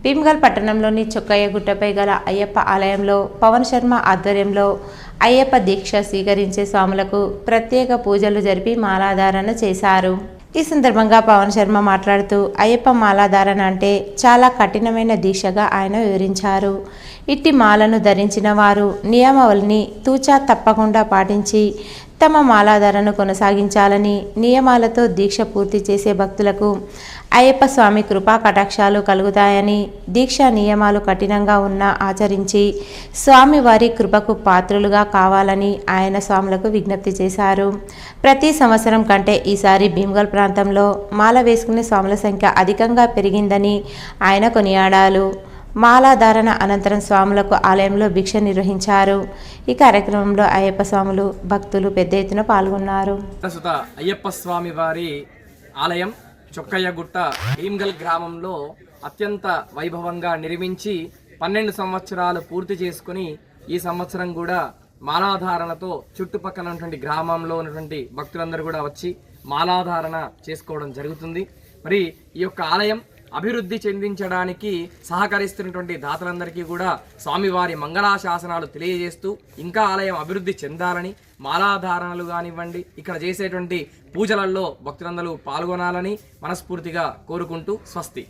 భీమ్గల్ పట్టణంలోని చొక్కయ్య గుట్టపై గల అయ్యప్ప ఆలయంలో పవన్ శర్మ ఆధ్వర్యంలో అయ్యప్ప దీక్ష స్వీకరించే స్వాములకు ప్రత్యేక పూజలు జరిపి మాలాధారణ చేశారు. ఈ సందర్భంగా పవన్ శర్మ మాట్లాడుతూ అయ్యప్ప మాలాధారణ అంటే చాలా కఠినమైన దీక్షగా ఆయన వివరించారు. ఇట్టి మాలను ధరించిన వారు నియమావళిని తూచా తప్పకుండా పాటించి తమ మాలాధారను కొనసాగించాలని, నియమాలతో దీక్ష పూర్తి చేసే భక్తులకు అయ్యప్ప స్వామి కృపా కటాక్షాలు కలుగుతాయని, దీక్షా నియమాలు కఠినంగా ఉన్నా ఆచరించి స్వామివారి కృపకు పాత్రులుగా కావాలని ఆయన స్వాములకు విజ్ఞప్తి చేశారు. ప్రతి సంవత్సరం కంటే ఈసారి భీమ్గల్ ప్రాంతంలో మాల వేసుకునే స్వాముల సంఖ్య అధికంగా పెరిగిందని ఆయన కొనియాడారు. మాలాధారణ అనంతరం స్వాములకు ఆలయంలో భిక్ష నిర్వహించారు. ఈ కార్యక్రమంలో అయ్యప్ప స్వాములు, భక్తులు పెద్ద ఎత్తున పాల్గొన్నారు. అయ్యప్ప స్వామి వారి ఆలయం చొక్కయ్యగుట్ట భీమ్గల్ గ్రామంలో అత్యంత వైభవంగా నిర్మించి 12 సంవత్సరాలు పూర్తి చేసుకుని ఈ సంవత్సరం కూడా మాలాధారణతో చుట్టుపక్కల ఉన్నటువంటి గ్రామంలో ఉన్నటువంటి భక్తులందరూ కూడా వచ్చి మాలాధారణ చేసుకోవడం జరుగుతుంది. మరి ఈ యొక్క ఆలయం అభివృద్ధి చెందించడానికి సహకరిస్తున్నటువంటి దాతలందరికీ కూడా స్వామివారి మంగళాశాసనాలు తెలియజేస్తూ ఇంకా ఆలయం అభివృద్ధి చెందాలని, మాలాధారణలు కానివ్వండి, ఇక్కడ చేసేటువంటి పూజలలో భక్తులందరూ పాల్గొనాలని మనస్ఫూర్తిగా కోరుకుంటూ స్వస్తి.